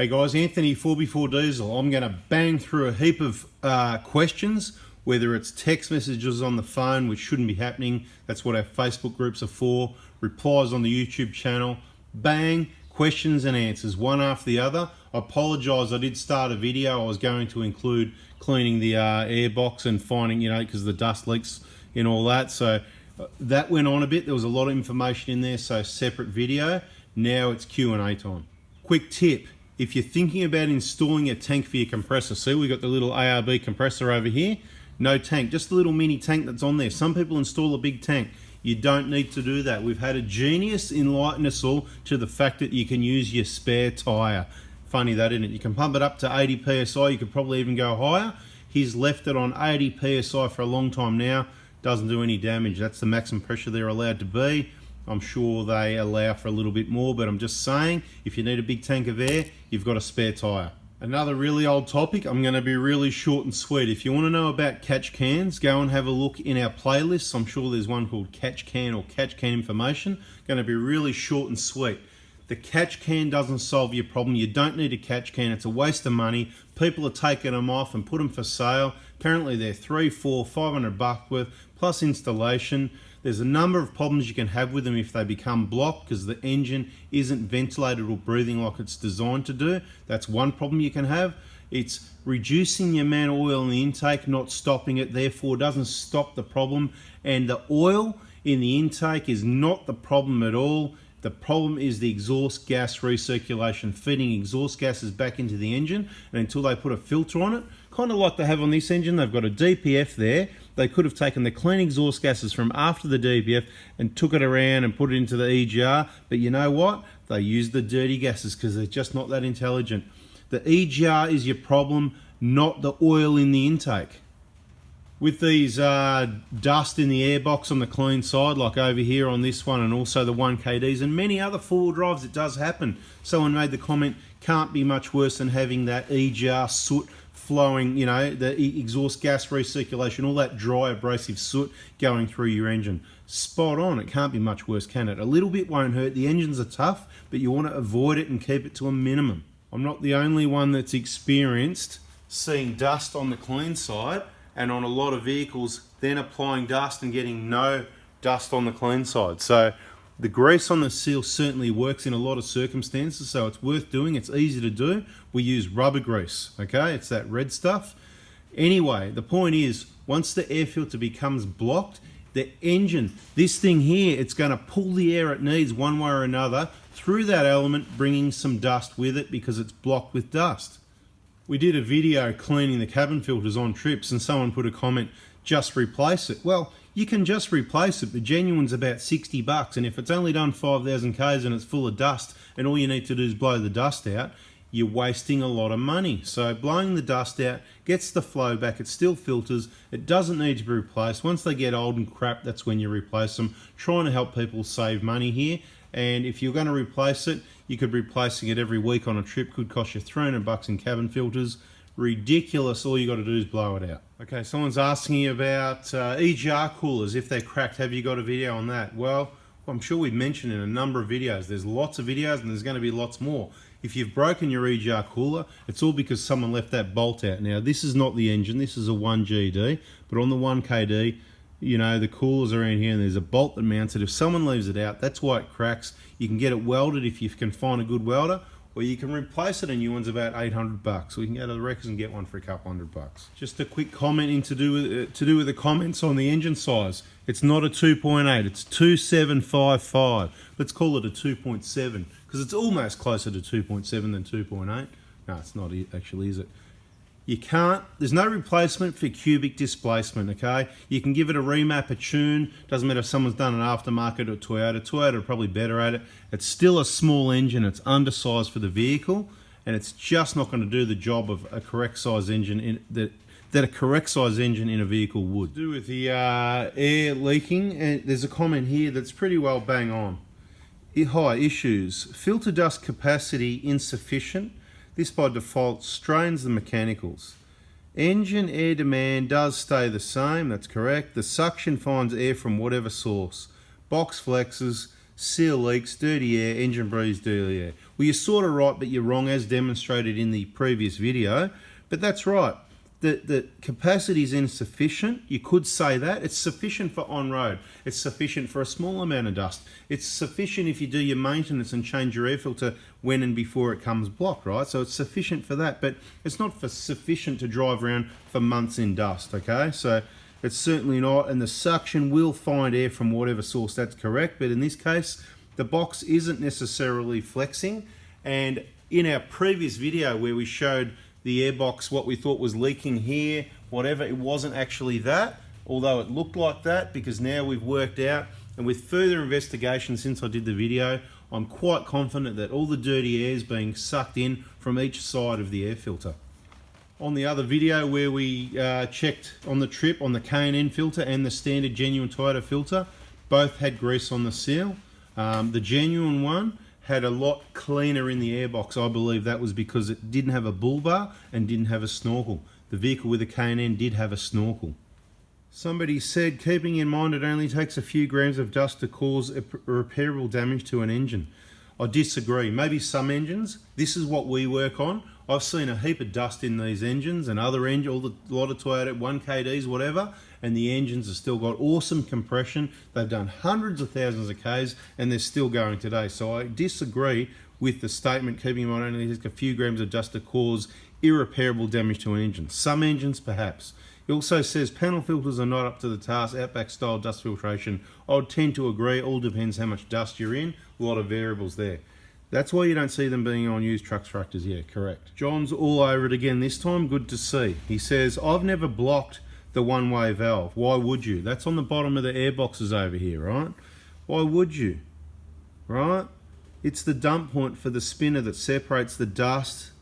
Hey guys, Anthony 4x4 Diesel. I'm going to bang through a heap of questions, whether it's text messages on the phone, which shouldn't be happening. That's what our Facebook groups are for. Replies on the YouTube channel. Bang, questions and answers, one after the other. I apologise, I did start a video. I was going to include cleaning the air box and finding, because the dust leaks and all that. So that went on a bit. There was a lot of information in there, so separate video. Now it's Q&A time. Quick tip. If you're thinking about installing a tank for your compressor, see we've got the little ARB compressor over here, no tank, just a little mini tank that's on there. Some people install a big tank. You don't need to do that. We've had a genius enlighten us all to the fact that you can use your spare tyre. Funny that, isn't it? You can pump it up to 80 PSI, you could probably even go higher. He's left it on 80 PSI for a long time now, doesn't do any damage. That's the maximum pressure they're allowed to be. I'm sure they allow for a little bit more, but I'm just saying, if you need a big tank of air, you've got a spare tyre. Another really old topic, I'm going to be really short and sweet. If you want to know about catch cans, go and have a look in our playlists. I'm sure there's one called Catch Can or Catch Can Information. Going to be really short and sweet. The catch can doesn't solve your problem. You don't need a catch can. It's a waste of money. People are taking them off and put them for sale. Apparently they're $300, $400, $500 worth, plus installation. There's a number of problems you can have with them if they become blocked because the engine isn't ventilated or breathing like it's designed to do. That's one problem you can have. It's reducing the amount of oil in the intake, not stopping it, therefore doesn't stop the problem. And the oil in the intake is not the problem at all. The problem is the exhaust gas recirculation, feeding exhaust gases back into the engine, and until they put a filter on it, kind of like they have on this engine, they've got a DPF there. They could have taken the clean exhaust gases from after the DPF and took it around and put it into the EGR, but you know what? They use the dirty gases because they're just not that intelligent. The EGR is your problem, not the oil in the intake. With these dust in the airbox on the clean side, like over here on this one, and also the 1KDs and many other four-wheel drives, it does happen. Someone made the comment, can't be much worse than having that EGR soot flowing, the exhaust gas recirculation, all that dry abrasive soot going through your engine. Spot on, it can't be much worse, can it? A little bit won't hurt. The engines are tough, but you want to avoid it and keep it to a minimum. I'm not the only one that's experienced seeing dust on the clean side and on a lot of vehicles then applying dust and getting no dust on the clean side. So the grease on the seal certainly works in a lot of circumstances, so it's worth doing. It's easy to do. We use rubber grease, okay? It's that red stuff. Anyway, the point is, once the air filter becomes blocked, the engine, this thing here, it's going to pull the air it needs one way or another through that element, bringing some dust with it because it's blocked with dust. We did a video cleaning the cabin filters on trips and someone put a comment, just replace it. Well, you can just replace it. The genuine's about $60, and if it's only done 5,000 Ks and it's full of dust and all you need to do is blow the dust out, you're wasting a lot of money. So blowing the dust out gets the flow back. It still filters. It doesn't need to be replaced. Once they get old and crap, that's when you replace them. Trying to help people save money here. And if you're going to replace it, you could be replacing it every week on a trip. Could cost you $300 in cabin filters. Ridiculous. All you got to do is blow it out. Okay, someone's asking about EGR coolers. If they're cracked, have you got a video on that? Well, I'm sure we've mentioned in a number of videos. There's lots of videos and there's going to be lots more. If you've broken your EGR cooler, it's all because someone left that bolt out. Now, this is not the engine. This is a 1GD, but on the 1KD, the coolers are in here and there's a bolt that mounts it. If someone leaves it out, that's why it cracks. You can get it welded if you can find a good welder, or you can replace it. A new one's about $800. So you can go to the wreckers and get one for a couple $100. Just a quick comment to do with the comments on the engine size. It's not a 2.8, it's 2.755. Let's call it a 2.7 because it's almost closer to 2.7 than 2.8. No, it's not actually, is it? You can't, there's no replacement for cubic displacement, okay? You can give it a remap, a tune, doesn't matter if someone's done an aftermarket or Toyota. Toyota are probably better at it. It's still a small engine, it's undersized for the vehicle, and it's just not going to do the job of a correct size engine that a correct size engine in a vehicle would. To do with the air leaking, and there's a comment here that's pretty well bang on. Hi, issues. Filter dust capacity insufficient. This by default strains the mechanicals. Engine air demand does stay the same, that's correct. The suction finds air from whatever source. Box flexes, seal leaks, dirty air, engine breathes dirty air. Well, you're sort of right, but you're wrong, as demonstrated in the previous video. But that's right. The capacity is insufficient. You could say that. It's sufficient for on-road. It's sufficient for a small amount of dust. It's sufficient if you do your maintenance and change your air filter when and before it comes blocked, right? So it's sufficient for that, but it's not sufficient to drive around for months in dust, okay? So it's certainly not, and the suction will find air from whatever source, that's correct, but in this case, the box isn't necessarily flexing. And in our previous video where we showed the airbox, what we thought was leaking here, whatever, it wasn't actually that, although it looked like that, because now we've worked out, and with further investigation since I did the video, I'm quite confident that all the dirty air is being sucked in from each side of the air filter. On the other video where we checked on the trip on the K&N filter and the standard genuine Toyota filter, both had grease on the seal. The genuine one had a lot cleaner in the airbox. I believe that was because it didn't have a bull bar and didn't have a snorkel. The vehicle with a K&N did have a snorkel. Somebody said, keeping in mind it only takes a few grams of dust to cause irreparable damage to an engine. I disagree. Maybe some engines. This is what we work on. I've seen a heap of dust in these engines and other engines, a lot of Toyota 1KDs, whatever, and the engines have still got awesome compression. They've done hundreds of thousands of Ks and they're still going today. So I disagree with the statement, keeping in mind only takes a few grams of dust to cause irreparable damage to an engine. Some engines, perhaps. It also says panel filters are not up to the task, Outback style dust filtration. I would tend to agree, all depends how much dust you're in, a lot of variables there. That's why you don't see them being on used trucks, tractors, yeah, correct. John's all over it again this time, good to see. He says, I've never blocked the one-way valve. Why would you? That's on the bottom of the air boxes over here, right? Why would you? Right? It's the dump point for the spinner that separates the dust,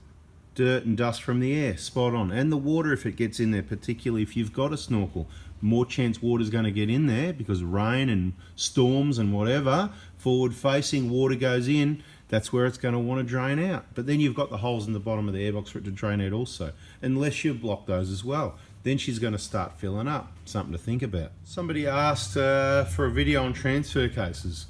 dirt and dust from the air, spot on. And the water if it gets in there, particularly if you've got a snorkel. More chance water's going to get in there because rain and storms and whatever, forward facing water goes in, that's where it's going to want to drain out. But then you've got the holes in the bottom of the airbox for it to drain out also, unless you block those as well. Then she's going to start filling up. Something to think about. Somebody asked for a video on transfer cases.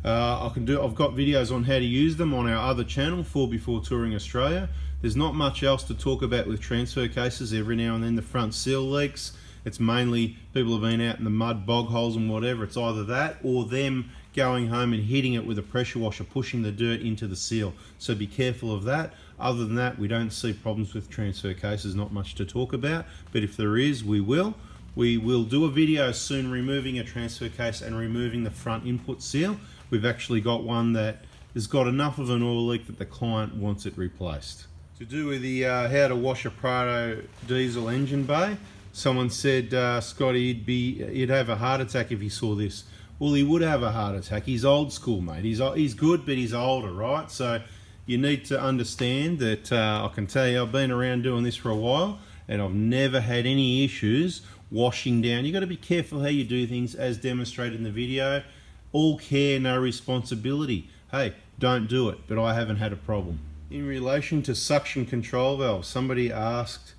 I've got videos on how to use them on our other channel, 4 Before Touring Australia. There's not much else to talk about with transfer cases. Every now and then the front seal leaks. It's mainly people have been out in the mud, bog holes and whatever. It's either that or them going home and hitting it with a pressure washer, pushing the dirt into the seal. So be careful of that. Other than that, we don't see problems with transfer cases, not much to talk about. But if there is, we will. We will do a video soon removing a transfer case and removing the front input seal. We've actually got one that has got enough of an oil leak that the client wants it replaced. To do with the how to wash a Proto diesel engine bay, someone said, Scotty, he'd have a heart attack if he saw this. Well, he would have a heart attack. He's old school, mate. He's good, but he's older, right? So you need to understand that I can tell you, I've been around doing this for a while and I've never had any issues washing down. You've got to be careful how you do things as demonstrated in the video. All care, no responsibility. Hey, don't do it, but I haven't had a problem. In relation to suction control valves, somebody asked,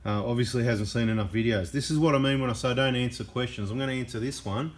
obviously hasn't seen enough videos. This is what I mean when I say don't answer questions. I'm going to answer this one.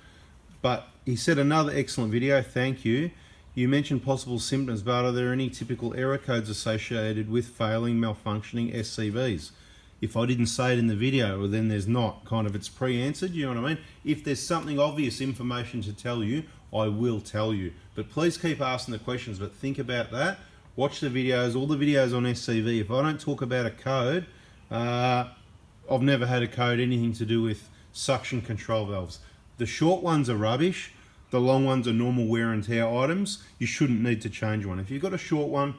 But he said another excellent video, thank you. You mentioned possible symptoms, but are there any typical error codes associated with failing, malfunctioning SCVs? If I didn't say it in the video, well, then there's not. Kind of, it's pre-answered, you know what I mean? If there's something obvious information to tell you, I will tell you. But please keep asking the questions, but think about that. Watch the videos, all the videos on SCV. If I don't talk about a code, I've never had a code anything to do with suction control valves. The short ones are rubbish. The long ones are normal wear and tear items. You shouldn't need to change one. If you've got a short one,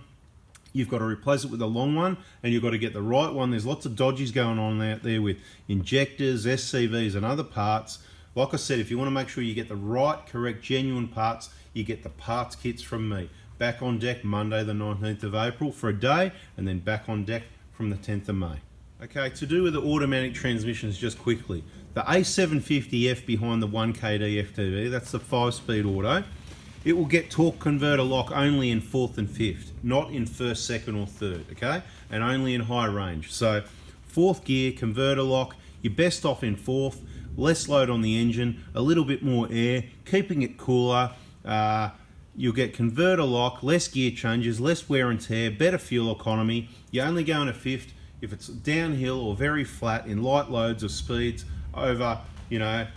you've got to replace it with a long one, and you've got to get the right one. There's lots of dodgies going on out there with injectors, SCVs, and other parts. Like I said, if you want to make sure you get the right, correct, genuine parts, you get the parts kits from me. Back on deck Monday the 19th of April for a day, and then back on deck from the 10th of May. Okay, to do with the automatic transmissions just quickly. The A750F behind the 1KD FTV, that's the 5-speed auto. It will get torque converter lock only in 4th and 5th, not in 1st, 2nd or 3rd, okay? And only in high range. So 4th gear, converter lock, you're best off in 4th, less load on the engine, a little bit more air, keeping it cooler. you'll get converter lock, less gear changes, less wear and tear, better fuel economy. You only go in a fifth if it's downhill or very flat in light loads or speeds over 90,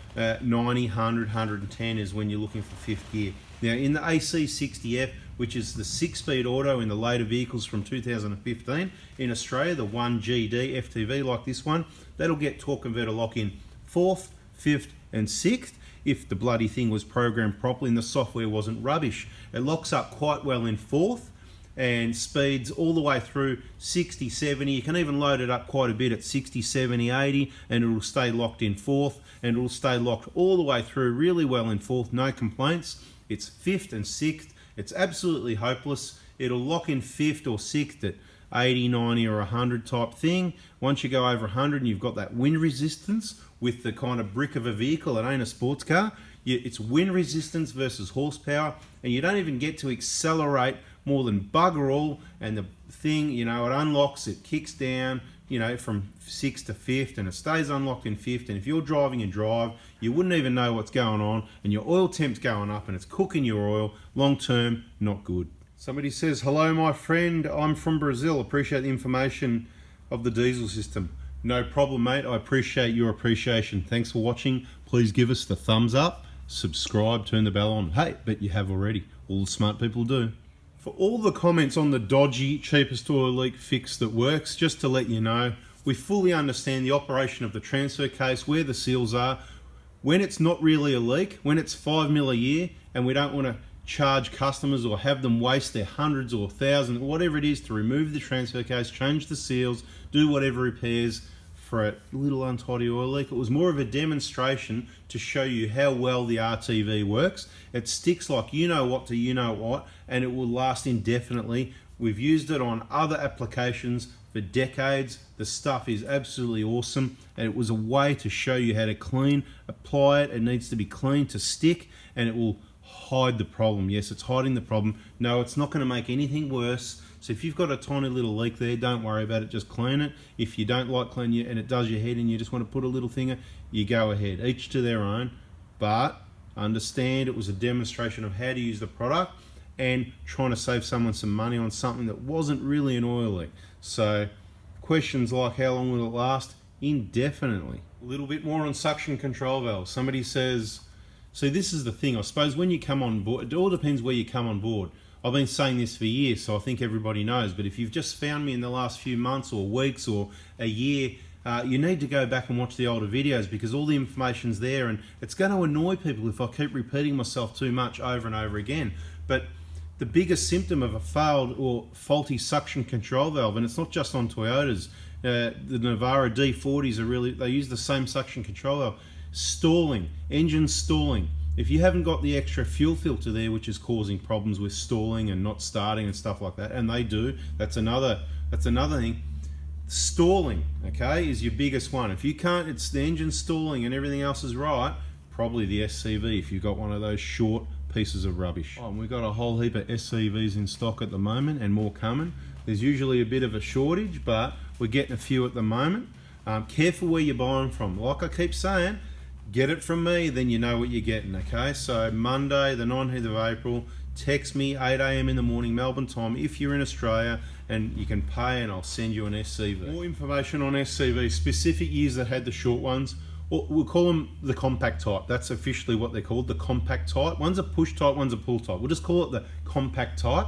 100, 110 is when you're looking for fifth gear. Now in the AC60F, which is the 6-speed auto in the later vehicles from 2015 in Australia, the 1GD FTV like this one, that'll get torque converter lock in 4th, 5th and 6th if the bloody thing was programmed properly and the software wasn't rubbish. It locks up quite well in 4th and speeds all the way through 60, 70. You can even load it up quite a bit at 60, 70, 80 and it'll stay locked in 4th and it'll stay locked all the way through really well in 4th, no complaints. It's 5th and 6th. It's absolutely hopeless. It'll lock in 5th or 6th at 80, 90 or 100 type thing. Once you go over 100 and you've got that wind resistance with the kind of brick of a vehicle, it ain't a sports car. It's wind resistance versus horsepower, and you don't even get to accelerate more than bugger all, and the thing, it unlocks, it kicks down, from 6th to 5th, and it stays unlocked in 5th, and if you're driving and drive, you wouldn't even know what's going on, and your oil temp's going up, and it's cooking your oil. Long term, not good. Somebody says, hello my friend, I'm from Brazil, appreciate the information of the diesel system. No problem, mate, I appreciate your appreciation. Thanks for watching. Please give us the thumbs up, subscribe, turn the bell on. Hey, but you have already. All the smart people do. For all the comments on the dodgy, cheapest oil leak fix that works, just to let you know, we fully understand the operation of the transfer case, where the seals are. When it's not really a leak, when it's 5 mil a year, and we don't want to charge customers or have them waste their hundreds or thousands, whatever it is, to remove the transfer case, change the seals, do whatever repairs for a little untidy oil leak. It was more of a demonstration to show you how well the RTV works. It sticks like you know what to you know what, and it will last indefinitely. We've used it on other applications for decades. The stuff is absolutely awesome, and it was a way to show you how to clean, apply it. It needs to be clean to stick, and it will hide the problem. Yes, it's hiding the problem. No, it's not going to make anything worse. So if you've got a tiny little leak there, don't worry about it, just clean it. If you don't like cleaning it and it does your head and you just want to put a little thing, you go ahead, each to their own. But understand it was a demonstration of how to use the product and trying to save someone some money on something that wasn't really an oil leak. So questions like how long will it last? Indefinitely. A little bit more on suction control valves. Somebody says, see, this is the thing, I suppose when you come on board, it all depends where you come on board. I've been saying this for years, so I think everybody knows, but if you've just found me in the last few months or weeks or a year, you need to go back and watch the older videos, because all the information's there, and it's going to annoy people if I keep repeating myself too much over and over again. But the biggest symptom of a failed or faulty suction control valve, and it's not just on Toyotas, the Navara D40s are really, they use the same suction control valve. Stalling, engine stalling. If you haven't got the extra fuel filter there, which is causing problems with stalling and not starting and stuff like that, and they do, that's another thing. Stalling, okay, is your biggest one. If you can't, it's the engine stalling and everything else is right, probably the SCV if you've got one of those short pieces of rubbish. Oh, and we've got a whole heap of SCVs in stock at the moment and more coming. There's usually a bit of a shortage, but we're getting a few at the moment. Careful where you're buying from. Like I keep saying, get it from me, then you know what you're getting, okay? So Monday, the 19th of April, text me 8 AM in the morning, Melbourne time, if you're in Australia, and you can pay and I'll send you an SCV. More information on SCV, specific years that had the short ones, or we'll call them the compact type. That's officially what they're called, the compact type. One's a push type, one's a pull type. We'll just call it the compact type.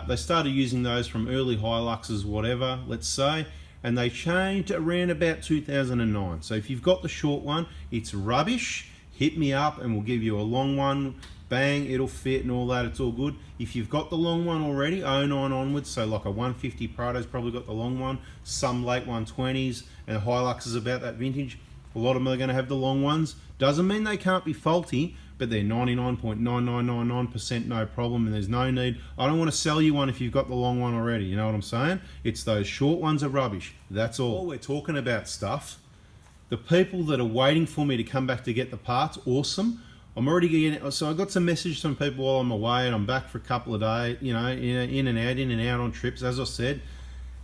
They started using those from early Hiluxes, whatever, let's say, and they changed around about 2009. So if you've got the short one, it's rubbish, hit me up and we'll give you a long one, bang, it'll fit and all that, it's all good. If you've got the long one already, 09 onwards, so like a 150 Proto's probably got the long one, some late 120s, and Hilux is about that vintage. A lot of them are gonna have the long ones. Doesn't mean they can't be faulty, but they're 99.9999% no problem, and there's no need. I don't want to sell you one if you've got the long one already, you know what I'm saying? It's those short ones are rubbish, that's all. While we're talking about stuff, the people that are waiting for me to come back to get the parts, awesome. I'm already getting, so I got some messages from people while I'm away, and I'm back for a couple of days, you know, in and out on trips, as I said.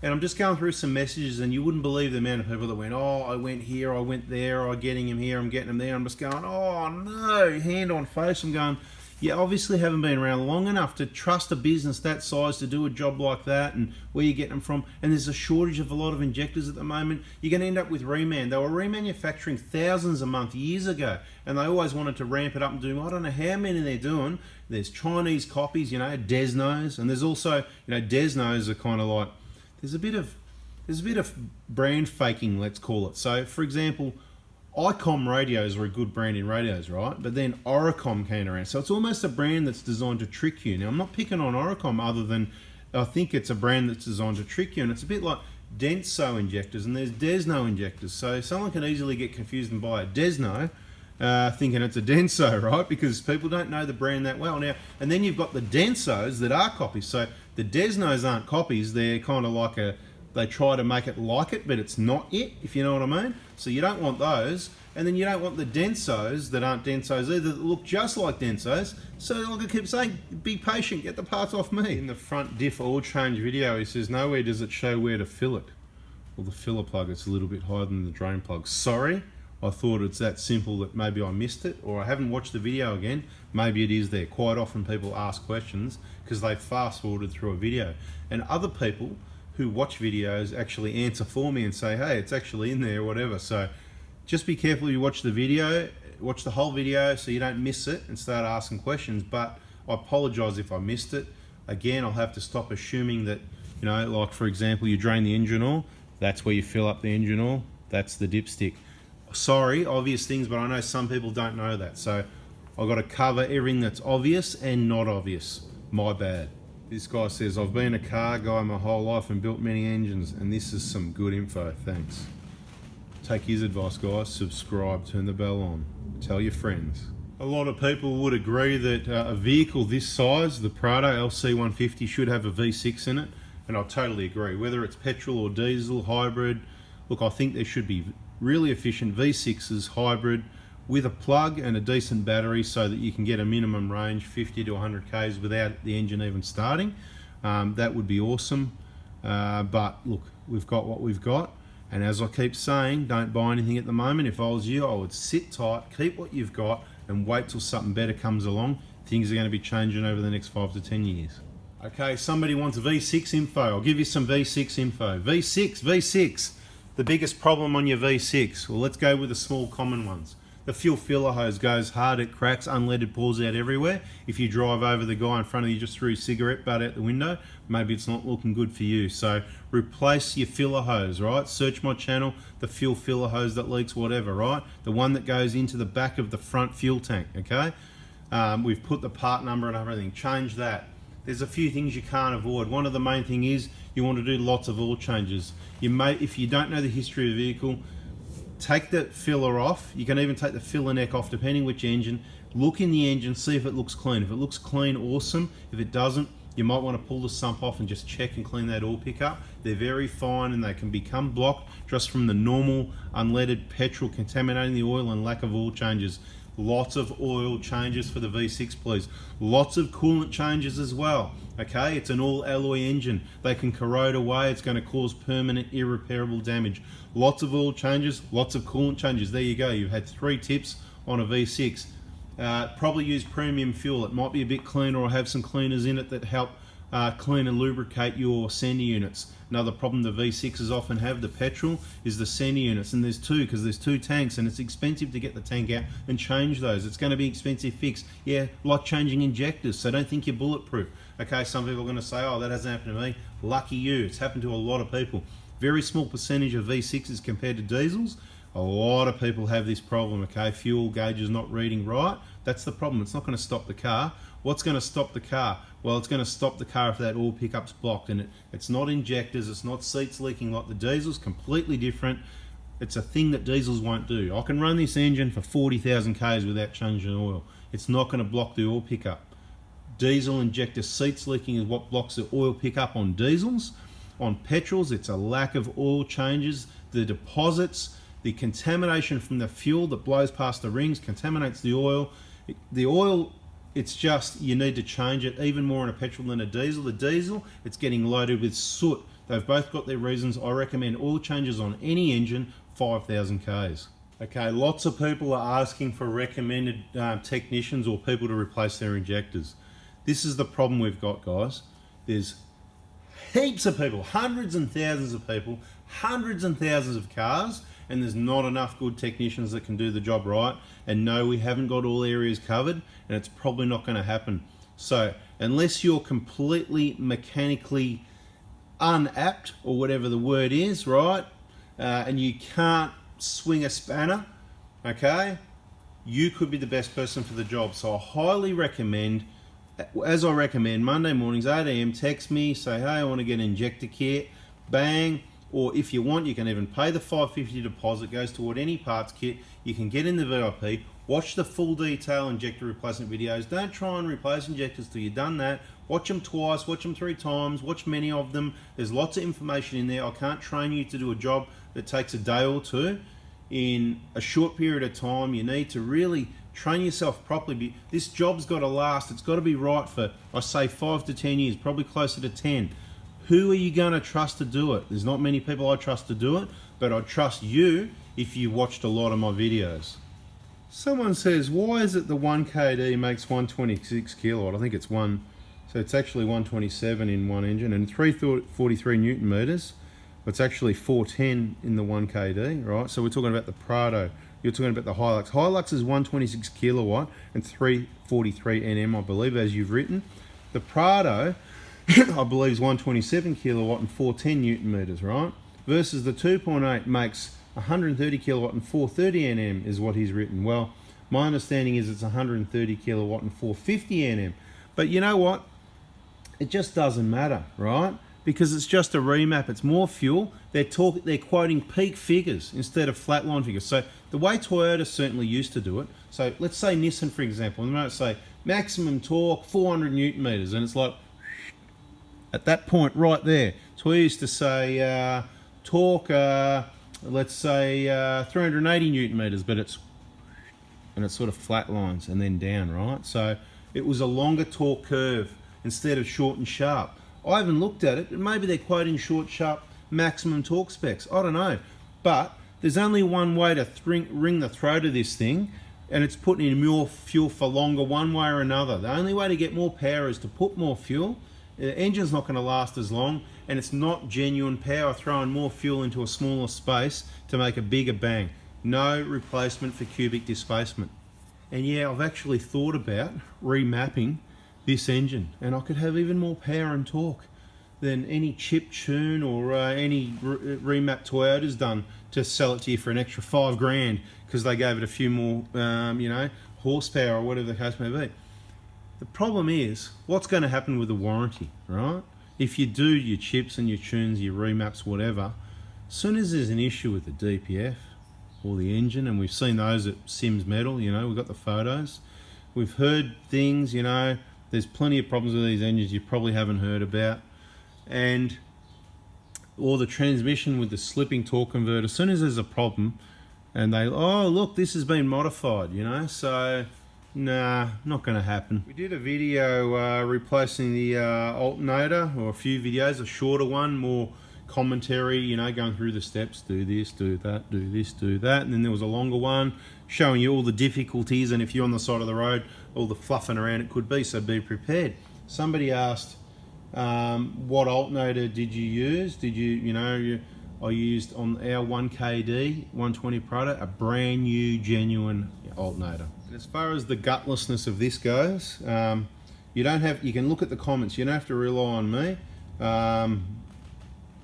And I'm just going through some messages, and you wouldn't believe the amount of people that went, oh, I went here, I went there, I'm getting him here, I'm getting him there. I'm just going, oh no, hand on face. I'm going, you obviously haven't been around long enough to trust a business that size to do a job like that, and where you get them from. And there's a shortage of a lot of injectors at the moment. You're going to end up with reman. They were remanufacturing thousands a month years ago, and they always wanted to ramp it up and do, I don't know how many they're doing. There's Chinese copies, Desnos, and there's also, Desnos are kind of like, there's a bit of brand faking, let's call it. So, for example, ICOM radios are a good brand in radios, right? But then Oricom came around. So it's almost a brand that's designed to trick you. Now, I'm not picking on Oricom other than I think it's a brand that's designed to trick you. And it's a bit like Denso injectors and there's Desno injectors. So someone can easily get confused and buy a Desno thinking it's a Denso, right? Because people don't know the brand that well. Now, and then you've got the Densos that are copies. So the Desnos aren't copies. They're kind of like they try to make it like it, but it's not it, if you know what I mean. So you don't want those. And then you don't want the Densos that aren't Densos either, that look just like Densos. So like I keep saying, be patient, get the parts off me. In the front diff oil change video, he says, nowhere does it show where to fill it. Well, the filler plug, it's a little bit higher than the drain plug. Sorry, I thought it's that simple that maybe I missed it, or I haven't watched the video again. Maybe it is there. Quite often people ask questions because they fast forwarded through a video. And other people who watch videos actually answer for me and say, hey, it's actually in there or whatever. So just be careful you watch the video, watch the whole video so you don't miss it and start asking questions. But I apologize if I missed it. Again, I'll have to stop assuming that, like for example, you drain the engine oil, that's where you fill up the engine oil, that's the dipstick. Sorry, obvious things, but I know some people don't know that. So I've got to cover everything that's obvious and not obvious. My bad. This guy says, I've been a car guy my whole life and built many engines, and this is some good info, thanks. Take his advice, guys. Subscribe, turn the bell on, tell your friends. A lot of people would agree that a vehicle this size, the Proto LC150, should have a V6 in it, and I totally agree. Whether it's petrol or diesel, hybrid, look, I think there should be really efficient V6s, hybrid, with a plug and a decent battery so that you can get a minimum range 50 to 100 k's without the engine even starting. That would be awesome. But look, we've got what we've got, and as I keep saying, don't buy anything at the moment. If I was you, I would sit tight, keep what you've got, and wait till something better comes along. Things are going to be changing over the next 5 to 10 years. Okay, somebody wants V6 info. I'll give you some V6 info. V6, the biggest problem on your V6. Well, let's go with the small common ones. The fuel filler hose goes hard, it cracks, unleaded pours out everywhere. If you drive over the guy in front of you, just threw a cigarette butt out the window, maybe it's not looking good for you. So replace your filler hose, right? Search my channel, the fuel filler hose that leaks, whatever, right? The one that goes into the back of the front fuel tank, okay? We've put the part number and everything, change that. There's a few things you can't avoid. One of the main thing is you want to do lots of oil changes. If you don't know the history of the vehicle, take the filler off. You can even take the filler neck off depending which engine. Look in the engine, see if it looks clean. If it looks clean, awesome. If it doesn't, you might want to pull the sump off and just check and clean that oil pickup. They're very fine and they can become blocked just from the normal unleaded petrol contaminating the oil and lack of oil changes. Lots of oil changes for the V6, please. Lots of coolant changes as well. Okay, it's an all alloy engine. They can corrode away. It's going to cause permanent irreparable damage. Lots of oil changes, lots of coolant changes. There you go. You've had 3 tips on a V6. Probably use premium fuel. It might be a bit cleaner or have some cleaners in it that help clean and lubricate your sender units. Another problem the V6s often have, the petrol, is the sender units, and there's 2 because there's 2 tanks and it's expensive to get the tank out and change those. It's going to be expensive fix. Yeah, like changing injectors, so don't think you're bulletproof. Okay, some people are going to say, oh, that hasn't happened to me. Lucky you, it's happened to a lot of people. Very small percentage of V6s compared to diesels. A lot of people have this problem, okay? Fuel gauge is not reading right. That's the problem. It's not going to stop the car. What's going to stop the car? Well, it's going to stop the car if that oil pickup's blocked, and it's not injectors, it's not seats leaking like the diesels, completely different. It's a thing that diesels won't do. I can run this engine for 40,000 k's without changing oil. It's not going to block the oil pickup. Diesel injector seats leaking is what blocks the oil pickup on diesels. On petrols, it's a lack of oil changes, the deposits, the contamination from the fuel that blows past the rings contaminates the oil. The oil, it's just, you need to change it even more in a petrol than a diesel. The diesel, it's getting loaded with soot. They've both got their reasons. I recommend oil changes on any engine, 5,000 k's. Okay, lots of people are asking for recommended technicians or people to replace their injectors. This is the problem we've got, guys. There's heaps of people, hundreds and thousands of people, hundreds and thousands of cars, and there's not enough good technicians that can do the job right. And no, we haven't got all areas covered, and it's probably not going to happen. So unless you're completely mechanically unapt, or whatever the word is, right, and you can't swing a spanner, okay, you could be the best person for the job. So I highly recommend, as I recommend, Monday mornings 8 AM, text me, say, hey, I want to get an injector kit, bang. Or if you want, you can even pay the $550 deposit, goes toward any parts kit. You can get in the VIP, watch the full detail injector replacement videos. Don't try and replace injectors till you've done that. Watch them twice, watch them 3 times, watch many of them. There's lots of information in there. I can't train you to do a job that takes a day or two. In a short period of time, you need to really train yourself properly. This job's got to last. It's got to be right for, I say, 5 to 10 years, probably closer to 10. Who are you going to trust to do it? There's not many people I trust to do it, but I trust you if you watched a lot of my videos. Someone says, why is it the 1KD makes 126 kilowatt? I think it's one, so it's actually 127 in one engine and 343 Newton meters. It's actually 410 in the 1KD, right? So we're talking about the Proto. You're talking about the Hilux. Hilux is 126 kilowatt and 343 Nm, I believe, as you've written. The Proto, I believe, is 127 kilowatt and 410 Newton meters, right? Versus the 2.8 makes 130 kilowatt and 430 Nm is what he's written. Well, my understanding is it's 130 kilowatt and 450 Nm. But you know what? It just doesn't matter, right? Because it's just a remap. It's more fuel. They're quoting peak figures instead of flatline figures. So the way Toyota certainly used to do it. So let's say Nissan, for example, and they might say maximum torque 400 Newton meters, and it's like at that point right there. Toyota used to say torque, let's say 380 Newton meters, but it's sort of flat lines and then down, right? So it was a longer torque curve instead of short and sharp. I haven't looked at it. Maybe they're quoting short, sharp, maximum torque specs. I don't know. But there's only one way to wring the throat of this thing, and it's putting in more fuel for longer one way or another. The only way to get more power is to put more fuel. The engine's not going to last as long, and it's not genuine power throwing more fuel into a smaller space to make a bigger bang. No replacement for cubic displacement. And yeah, I've actually thought about remapping this engine, and I could have even more power and torque than any chip tune or any remap Toyota's done to sell it to you for an extra $5,000 because they gave it a few more, horsepower or whatever the case may be. The problem is, what's going to happen with the warranty, right? If you do your chips and your tunes, your remaps, whatever, as soon as there's an issue with the DPF or the engine, and we've seen those at Sims Metal, we've got the photos, we've heard things, there's plenty of problems with these engines you probably haven't heard about, or the transmission with the slipping torque converter. As soon as there's a problem, and oh look, this has been modified, so nah, not going to happen. We did a video replacing the alternator, or a few videos, a shorter one, more commentary, going through the steps, do this, do that, do this, do that, and then there was a longer one showing you all the difficulties, and if you're on the side of the road, all the fluffing around it could be, so be prepared. Somebody asked, what alternator did you use? Did I used on our 1KD 120 Proto a brand new genuine alternator. And as far as the gutlessness of this goes, you can look at the comments, you don't have to rely on me.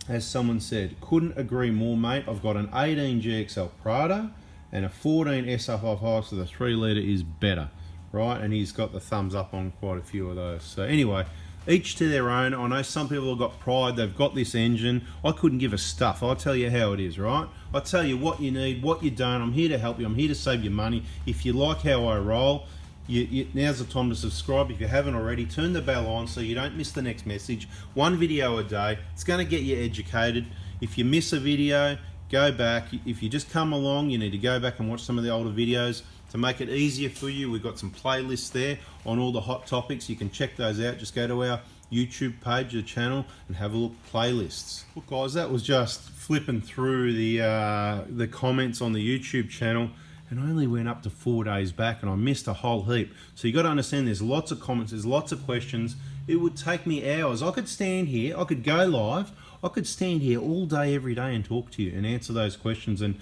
As someone said, couldn't agree more, mate. I've got an 18 GXL Proto and a 14 SR5 High, so the 3 litre is better, right? And he's got the thumbs up on quite a few of those. So anyway, each to their own. I know some people have got pride, they've got this engine. I couldn't give a stuff. I'll tell you how it is, right? I'll tell you what you need, what you don't. I'm here to help you. I'm here to save you money. If you like how I roll, now's the time to subscribe. If you haven't already, turn the bell on so you don't miss the next message. One video a day. It's going to get you educated. If you miss a video, go back. If you just come along, you need to go back and watch some of the older videos. To make it easier for you, we've got some playlists there on all the hot topics. You can check those out. Just go to our YouTube page of the channel and have a look at playlists. Look guys, that was just flipping through the comments on the YouTube channel, and I only went up to 4 days back and I missed a whole heap. So you got to understand there's lots of comments, there's lots of questions. It would take me hours. I could stand here, I could go live, I could stand here all day every day and talk to you and answer those questions, and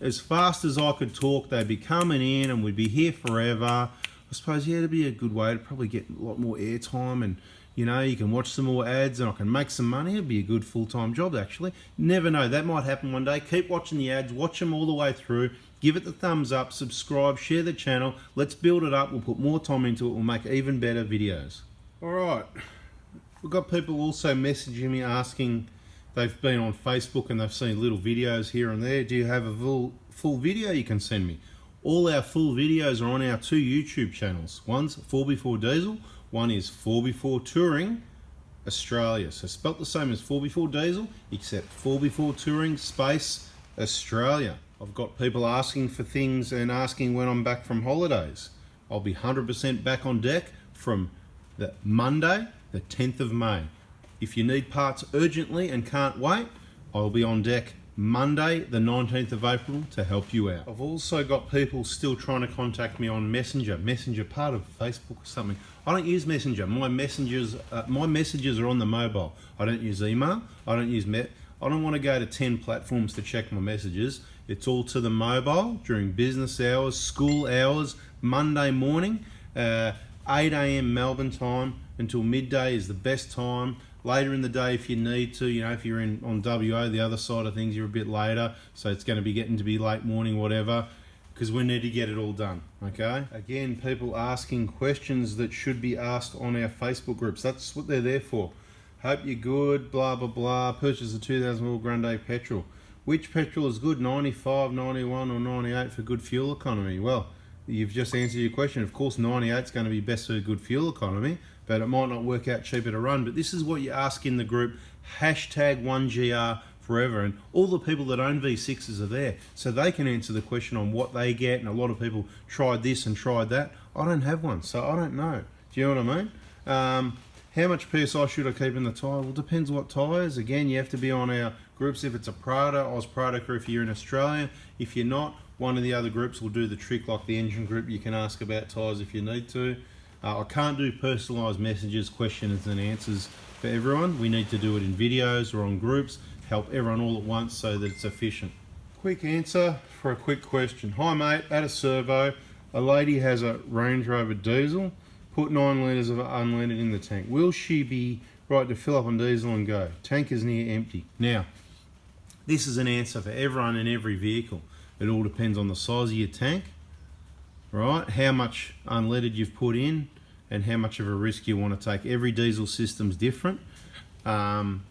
as fast as I could talk they'd be coming in and we'd be here forever. I suppose, yeah, it'd be a good way to probably get a lot more airtime, and you know, you can watch some more ads and I can make some money. It'd be a good full-time job actually. Never know, that might happen one day. Keep watching the ads, watch them all the way through, give it the thumbs up, subscribe, share the channel. Let's build it up, we'll put more time into it, we'll make even better videos. Alright, we've got people also messaging me asking, they've been on Facebook and they've seen little videos here and there. Do you have a full video you can send me? All our full videos are on our 2 YouTube channels. One's 4x4 Diesel, one is 4x4 Touring Australia. So spelt the same as 4x4 Diesel, except 4x4 Touring space Australia. I've got people asking for things and asking when I'm back from holidays. I'll be 100% back on deck from the Monday, the 10th of May. If you need parts urgently and can't wait, I'll be on deck Monday, the 19th of April to help you out. I've also got people still trying to contact me on Messenger. Messenger, part of Facebook or something. I don't use Messenger. My messages are on the mobile. I don't use email. I don't want to go to 10 platforms to check my messages. It's all to the mobile during business hours, school hours, Monday morning, 8 AM Melbourne time until midday is the best time. Later in the day if you need to, you know, if you're on WA, the other side of things, you're a bit later, so it's going to be getting to be late morning, whatever, because we need to get it all done, okay? Again, people asking questions that should be asked on our Facebook groups. That's what they're there for. Hope you're good, blah, blah, blah. Purchase a 2000 mil Grande petrol. Which petrol is good, 95, 91 or 98 for good fuel economy? Well, you've just answered your question. Of course, 98 is going to be best for good fuel economy, but it might not work out cheaper to run. But this is what you ask in the group, hashtag 1GR forever, and all the people that own V6s are there, so they can answer the question on what they get. And a lot of people tried this and tried that. I don't have one, so I don't know. Do you know what I mean? How much PSI should I keep in the tyre? Well, depends what tyres. Again, you have to be on our groups if it's a Proto, Oz Proto crew if you're in Australia. If you're not, one of the other groups will do the trick, like the engine group. You can ask about tyres if you need to. I can't do personalised messages, questions and answers for everyone. We need to do it in videos or on groups, help everyone all at once so that it's efficient. Quick answer for a quick question. Hi mate, at a servo, a lady has a Range Rover diesel, put 9 litres of unleaded in the tank. Will she be right to fill up on diesel and go? Tank is near empty. Now, this is an answer for everyone in every vehicle. It all depends on the size of your tank, right? How much unleaded you've put in and how much of a risk you want to take. Every diesel system's different. Don't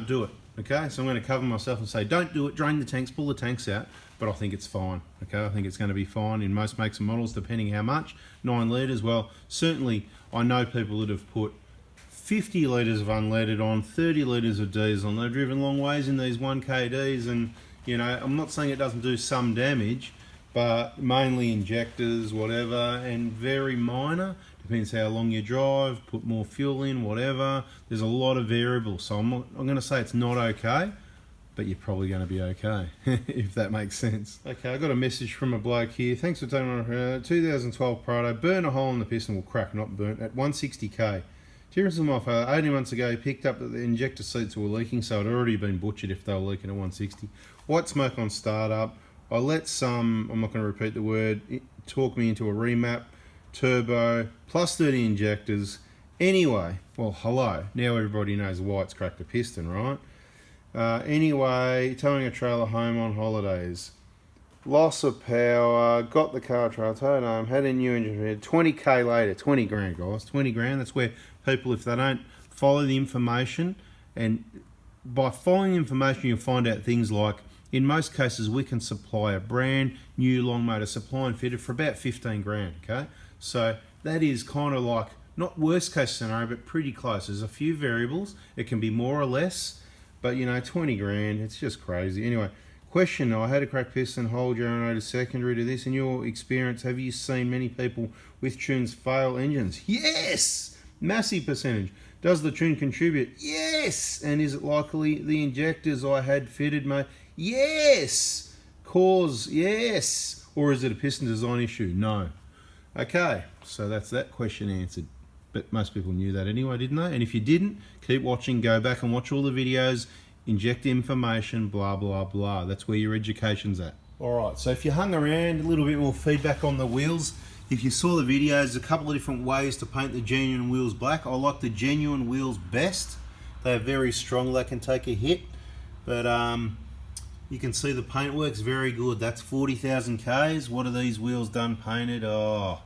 do it, okay? So I'm going to cover myself and say don't do it, drain the tanks, pull the tanks out, but I think it's fine, okay? I think it's going to be fine in most makes and models, depending how much. 9 litres, well, certainly I know people that have put 50 litres of unleaded on, 30 litres of diesel, and they've driven long ways in these 1KDs, and you know, I'm not saying it doesn't do some damage, but mainly injectors, whatever, and very minor. Depends how long you drive, put more fuel in, whatever. There's a lot of variables, so I'm going to say it's not okay, but you're probably going to be okay, if that makes sense. Okay, I got a message from a bloke here. Thanks for taking on 2012 Proto. Burn a hole in the piston, will crack, not burnt, at 160k. Difference in my father, 18 months ago, he picked up that the injector seats were leaking, so it had already been butchered if they were leaking at 160. White smoke on startup. I let some, I'm not going to repeat the word, talk me into a remap, turbo, plus 30 injectors. Anyway, well, hello. Now everybody knows White's cracked a piston, right? Anyway, towing a trailer home on holidays. Loss of power, got the car trailer, towed home, had a new engine, 20k later, 20 grand guys, 20 grand. That's where people, if they don't follow the information, and by following the information you'll find out things like, in most cases we can supply a brand new long motor, supply and fitted for about 15 grand, okay? So that is kind of like, not worst case scenario, but pretty close. There's a few variables, it can be more or less, but you know, 20 grand, it's just crazy. Anyway, question, I had a cracked piston hole generator secondary to this. In your experience, have you seen many people with tunes fail engines? Yes! Massive percentage. Does the tune contribute? Yes. And is it likely the injectors I had fitted may? Yes. Cause? Yes. Or is it a piston design issue? No. Okay, so that's that question answered. But most people knew that anyway, didn't they? And if you didn't, keep watching, go back and watch all the videos, inject information, blah, blah, blah. That's where your education's at. All right, so if you hung around, a little bit more feedback on the wheels. If you saw the videos, a couple of different ways to paint the genuine wheels black. I like the genuine wheels best. They're very strong, they can take a hit. But you can see the paintwork's very good. That's 40,000 Ks. What are these wheels done painted? Oh,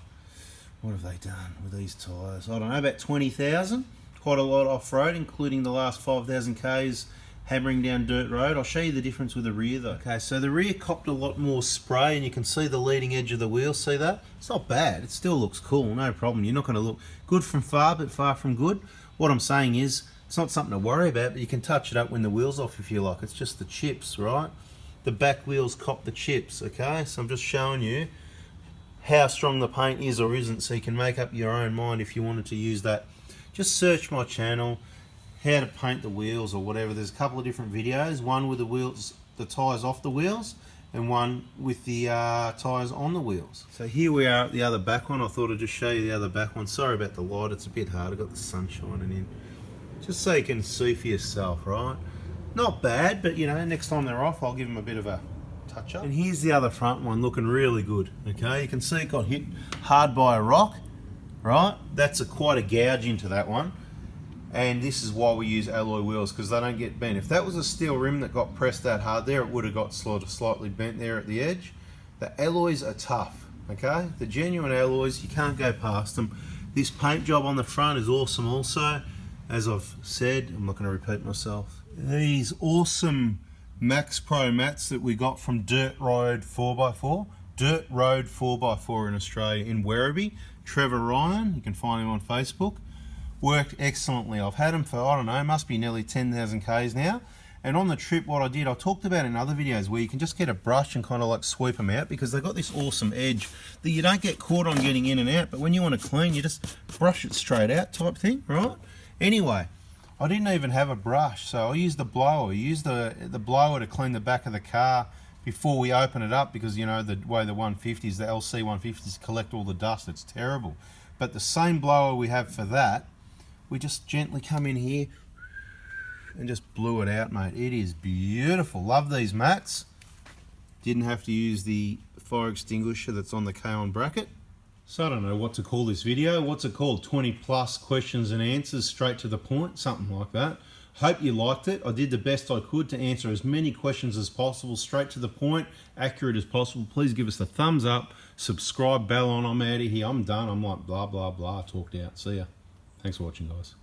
what have they done with these tyres? I don't know, about 20,000. Quite a lot off-road, including the last 5,000 Ks hammering down dirt road. I'll show you the difference with the rear though. Okay, so the rear copped a lot more spray, and you can see the leading edge of the wheel. See that? It's not bad. It still looks cool, no problem. You're not going to look good from far, but far from good. What I'm saying is, it's not something to worry about, but you can touch it up when the wheel's off if you like. It's just the chips, right? The back wheels cop the chips, okay? So I'm just showing you how strong the paint is or isn't, so you can make up your own mind if you wanted to use that. Just search my channel, how to paint the wheels or whatever. There's a couple of different videos, one with the wheels, the tyres off the wheels, and one with the tyres on the wheels. So here we are at the other back one. I thought I'd just show you the other back one. Sorry about the light, it's a bit hard. I've got the sun shining in. Just so you can see for yourself, right? Not bad, but you know, next time they're off, I'll give them a bit of a touch up. And here's the other front one, looking really good, okay? You can see it got hit hard by a rock, right? That's quite a gouge into that one. And this is why we use alloy wheels, because they don't get bent. If that was a steel rim that got pressed that hard there, it would have got sort of slightly bent there at the edge. The alloys are tough, okay? The genuine alloys, you can't go past them. This paint job on the front is awesome also. As I've said, I'm not going to repeat myself. These awesome Max Pro mats that we got from Dirt Road 4x4. Dirt Road 4x4 in Australia, in Werribee. Trevor Ryan, you can find him on Facebook. Worked excellently. I've had them for, I don't know, must be nearly 10,000 Ks now. And on the trip, what I did, I talked about in other videos where you can just get a brush and kind of like sweep them out, because they've got this awesome edge that you don't get caught on getting in and out, but when you want to clean, you just brush it straight out type thing, right? Anyway, I didn't even have a brush, so I used the blower. I used the blower to clean the back of the car before we open it up, because you know the way the 150s, the LC 150s collect all the dust, it's terrible. But the same blower we have for that, we just gently come in here and just blew it out, mate. It is beautiful. Love these mats. Didn't have to use the fire extinguisher that's on the K-on bracket. So I don't know what to call this video. What's it called? 20 plus questions and answers, straight to the point, something like that. Hope you liked it. I did the best I could to answer as many questions as possible, straight to the point, accurate as possible. Please give us a thumbs up, subscribe, bell on. I'm out of here. I'm done. I'm like blah, blah, blah, talked out. See ya. Thanks for watching, guys.